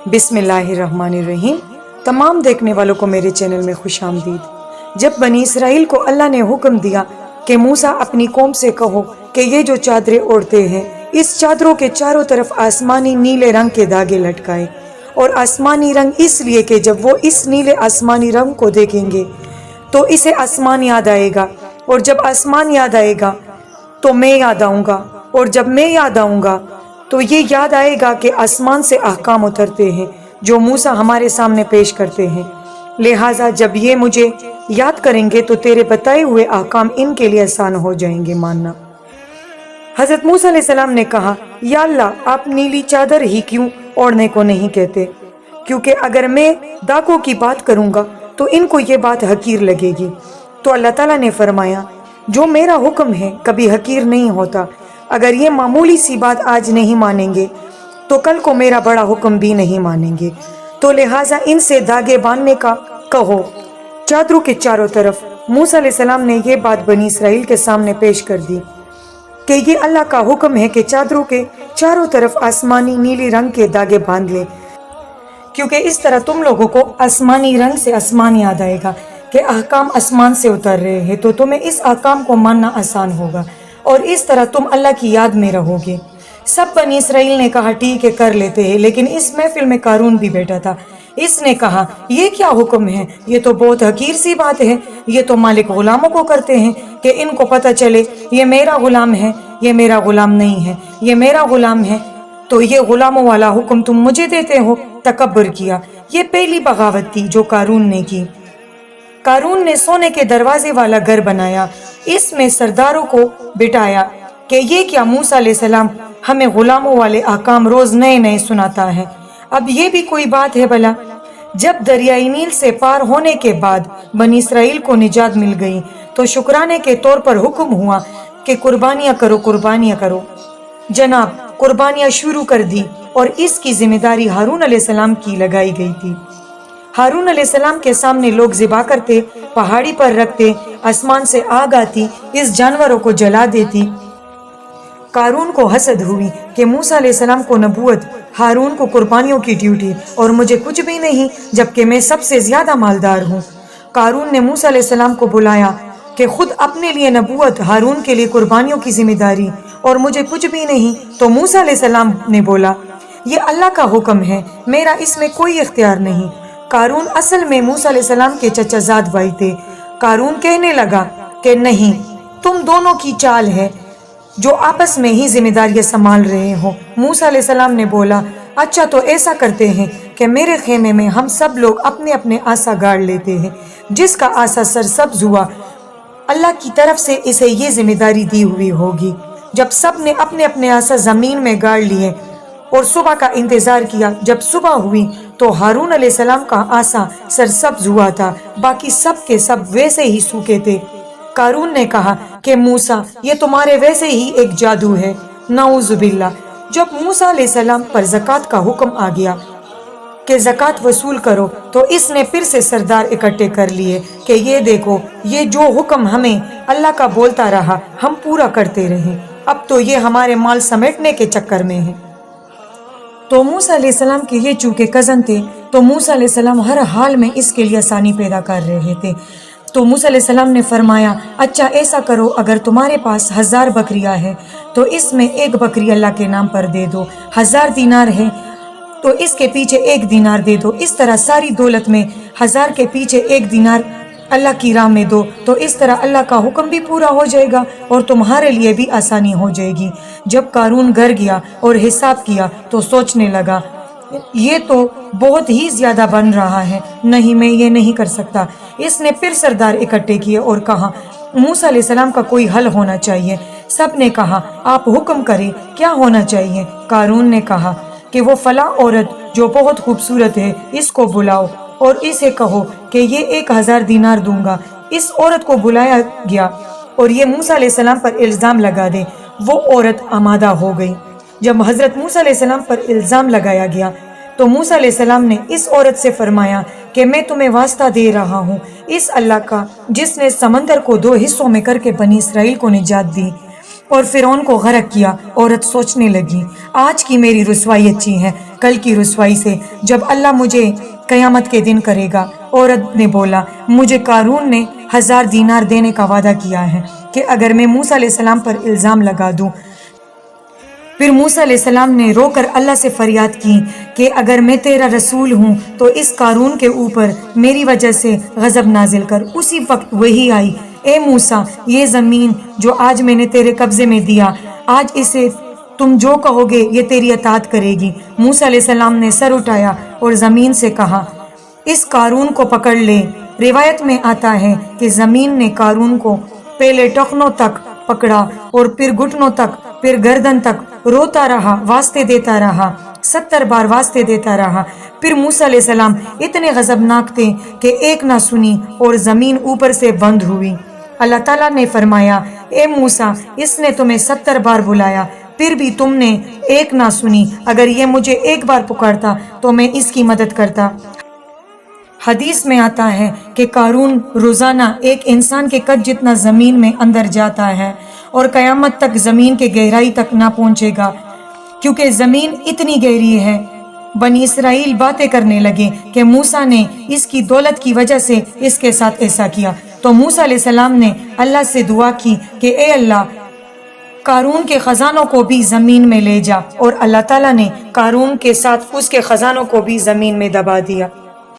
بسم اللہ الرحمن الرحیم۔ تمام دیکھنے والوں کو میرے چینل میں خوش آمدید۔ جب بنی اسرائیل کو اللہ نے حکم دیا کہ موسیٰ اپنی قوم سے کہو کہ یہ جو چادریں اوڑھتے ہیں اس چادروں کے چاروں طرف آسمانی نیلے رنگ کے دھاگے لٹکائے، اور آسمانی رنگ اس لیے کہ جب وہ اس نیلے آسمانی رنگ کو دیکھیں گے تو اسے آسمان یاد آئے گا، اور جب آسمان یاد آئے گا تو میں یاد آؤں گا، اور جب میں یاد آؤں گا تو یہ یاد آئے گا کہ آسمان سے احکام اترتے ہیں جو موسیٰ ہمارے سامنے پیش کرتے ہیں، لہٰذا جب یہ مجھے یاد کریں گے تو تیرے بتائے ہوئے احکام ان کے لیے آسان ہو جائیں گے ماننا۔ حضرت موسیٰ علیہ السلام نے کہا، یا اللہ، آپ نیلی چادر ہی کیوں اوڑھنے کو نہیں کہتے؟ کیونکہ اگر میں داغوں کی بات کروں گا تو ان کو یہ بات حقیر لگے گی۔ تو اللہ تعالیٰ نے فرمایا، جو میرا حکم ہے کبھی حقیر نہیں ہوتا، اگر یہ معمولی سی بات آج نہیں مانیں گے تو کل کو میرا بڑا حکم بھی نہیں مانیں گے، تو لہٰذا ان سے دھاگے باندھنے کا کہو چادروں کے چاروں طرف۔ موسیٰ علیہ السلام نے یہ بات بنی اسرائیل کے سامنے پیش کر دی کہ یہ اللہ کا حکم ہے کہ چادروں کے چاروں طرف آسمانی نیلی رنگ کے دھاگے باندھ لے، کیونکہ اس طرح تم لوگوں کو آسمانی رنگ سے آسمان یاد آئے گا کہ احکام آسمان سے اتر رہے ہیں، تو تمہیں اس احکام کو ماننا آسان ہوگا، اور اس طرح تم اللہ کی یاد میں رہو گے۔ سب بنی اسرائیل نے کہا، ٹھیک ہے، کر لیتے ہیں، لیکن اس محفل میں قارون بھی بیٹھا تھا۔ اس نے کہا، یہ کیا حکم ہے؟ یہ تو بہت حقیر سی بات ہے، یہ تو مالک غلاموں کو کرتے ہیں کہ ان کو پتہ چلے یہ میرا غلام ہے، یہ میرا غلام نہیں ہے، یہ میرا غلام ہے، تو یہ غلاموں والا حکم تم مجھے دیتے ہو۔ تکبر کیا۔ یہ پہلی بغاوت تھی جو قارون نے کی۔ قارون نے سونے کے دروازے والا گھر بنایا، اس میں سرداروں کو بٹھایا کہ یہ کیا موسیٰ علیہ السلام ہمیں غلاموں والے احکام روز نئے نئے سناتا ہے؟ اب یہ بھی کوئی بات ہے بھلا؟ جب دریائے نیل سے پار ہونے کے بعد بنی اسرائیل کو نجات مل گئی تو شکرانے کے طور پر حکم ہوا کہ قربانیاں کرو، قربانیاں کرو۔ جناب قربانیاں شروع کر دی، اور اس کی ذمہ داری ہارون علیہ السلام کی لگائی گئی تھی۔ ہارون علیہ السلام کے سامنے لوگ ذبح کرتے، پہاڑی پر رکھتے، آسمان سے آگ آتی، اس جانوروں کو جلا دیتی۔ قارون کو حسد ہوئی کہ موسیٰ علیہ السلام کو نبوت، ہارون کو قربانیوں کی ڈیوٹی، اور مجھے کچھ بھی نہیں جبکہ میں سب سے زیادہ مالدار ہوں۔ قارون نے موسیٰ علیہ السلام کو بلایا کہ خود اپنے لیے نبوت، ہارون کے لیے قربانیوں کی ذمہ داری، اور مجھے کچھ بھی نہیں۔ تو موسیٰ علیہ السلام نے بولا، یہ اللہ کا حکم ہے، میرا اس میں کوئی اختیار نہیں۔ قارون اصل میں موسیٰ علیہ السلام کے چچا زاد بھائی تھے۔ قارون کہنے لگا کہ نہیں، تم دونوں کی چال ہے جو آپس میں ہی ذمہ داریاں سنبھال رہے ہو۔ موسیٰ علیہ السلام نے بولا، اچھا تو ایسا کرتے ہیں کہ میرے خیمے میں ہم سب لوگ اپنے اپنے عصا گاڑ لیتے ہیں، جس کا عصا سرسبز ہوا اللہ کی طرف سے اسے یہ ذمہ داری دی ہوئی ہوگی۔ جب سب نے اپنے اپنے عصا زمین میں گاڑ لیے اور صبح کا انتظار کیا، جب صبح ہوئی تو ہارون علیہ السلام کا عصا سرسبز ہوا تھا، باقی سب کے سب ویسے ہی سوکھے تھے۔ قارون نے کہا کہ موسیٰ، یہ تمہارے ویسے ہی ایک جادو ہے، نعوذ باللہ۔ جب موسیٰ علیہ السلام پر زکوٰۃ کا حکم آ گیا کہ زکوٰۃ وصول کرو، تو اس نے پھر سے سردار اکٹھے کر لیے کہ یہ دیکھو، یہ جو حکم ہمیں اللہ کا بولتا رہا ہم پورا کرتے رہے، اب تو یہ ہمارے مال سمیٹنے کے چکر میں ہے۔ تو موسیٰ علیہ السلام کے یہ چونکہ کزن تھے تو موسیٰ علیہ السلام ہر حال میں اس کے لیے آسانی پیدا کر رہے تھے۔ تو موسیٰ علیہ السلام نے فرمایا، اچھا ایسا کرو، اگر تمہارے پاس 1000 بکریاں ہیں تو اس میں ایک بکری اللہ کے نام پر دے دو، 1000 دینار ہے تو اس کے پیچھے 1 دینار دے دو، اس طرح ساری دولت میں 1000 کے پیچھے 1 دینار اللہ کی راہ میں دو، تو اس طرح اللہ کا حکم بھی پورا ہو جائے گا اور تمہارے لیے بھی آسانی ہو جائے گی۔ جب قارون گھر گیا اور حساب کیا تو سوچنے لگا، یہ تو بہت ہی زیادہ بن رہا ہے، نہیں میں یہ نہیں کر سکتا۔ اس نے پھر سردار اکٹھے کیے اور کہا، موسیٰ علیہ السلام کا کوئی حل ہونا چاہیے۔ سب نے کہا، آپ حکم کریں، کیا ہونا چاہیے؟ قارون نے کہا کہ وہ فلاں عورت جو بہت خوبصورت ہے، اس کو بلاؤ اور اسے کہو کہ یہ 1000 دینار دوں گا۔ اس عورت کو بلایا گیا اور یہ موسیٰ علیہ السلام پر الزام لگا دے۔ وہ عورت آمادہ ہو گئی۔ جب حضرت موسیٰ علیہ السلام پر الزام لگایا گیا تو موسیٰ علیہ السلام نے اس عورت سے فرمایا کہ میں تمہیں واسطہ دے رہا ہوں اس اللہ کا جس نے سمندر کو 2 حصوں میں کر کے بنی اسرائیل کو نجات دی اور فرعون کو غرق کیا۔ عورت سوچنے لگی، آج کی میری رسوائی اچھی ہے، کل کی رسوائی سے جب اللہ مجھے قیامت کے دن کرے گا۔ عورت نے بولا مجھے قارون نے 1000 دینار دینے کا وعدہ کیا ہے کہ اگر میں موسیٰ علیہ السلام پر الزام لگا دوں۔ پھر موسیٰ علیہ السلام نے رو کر اللہ سے فریاد کی کہ اگر میں تیرا رسول ہوں تو اس قارون کے اوپر میری وجہ سے غضب نازل کر۔ اسی وقت وحی آئی، اے موسیٰ یہ زمین جو آج میں نے تیرے قبضے میں دیا، آج اسے تم جو کہو گے یہ تیری اطاعت کرے گی۔ موسیٰ علیہ السلام نے سر اٹھایا اور زمین سے کہا اس قارون کو پکڑ لے۔ روایت میں آتا ہے کہ زمین نے قارون کو پہلے ٹخنوں تک پکڑا اور پھر گھٹنوں تک، پھر گردن تک، روتا رہا، واسطے دیتا رہا، 70 بار واسطے دیتا رہا۔ پھر موسیٰ علیہ السلام اتنے غضبناک تھے کہ ایک نہ سنی اور زمین اوپر سے بند ہوئی۔ اللہ تعالیٰ نے فرمایا اے موسیٰ اس نے تمہیں 70 بار بلایا، پھر بھی تم نے ایک نہ سنی، اگر یہ مجھے ایک بار پکارتا تو میں اس کی مدد کرتا۔ حدیث میں آتا ہے کہ قارون روزانہ ایک انسان کے قد جتنا زمین میں اندر جاتا ہے اور قیامت تک زمین کے گہرائی تک نہ پہنچے گا، کیونکہ زمین اتنی گہری ہے۔ بنی اسرائیل باتیں کرنے لگے کہ موسیٰ نے اس کی دولت کی وجہ سے اس کے ساتھ ایسا کیا، تو موسیٰ علیہ السلام نے اللہ سے دعا کی کہ اے اللہ قارون کے خزانوں کو بھی زمین میں لے جا، اور اللہ تعالیٰ نے قارون کے ساتھ اس کے خزانوں کو بھی زمین میں دبا دیا۔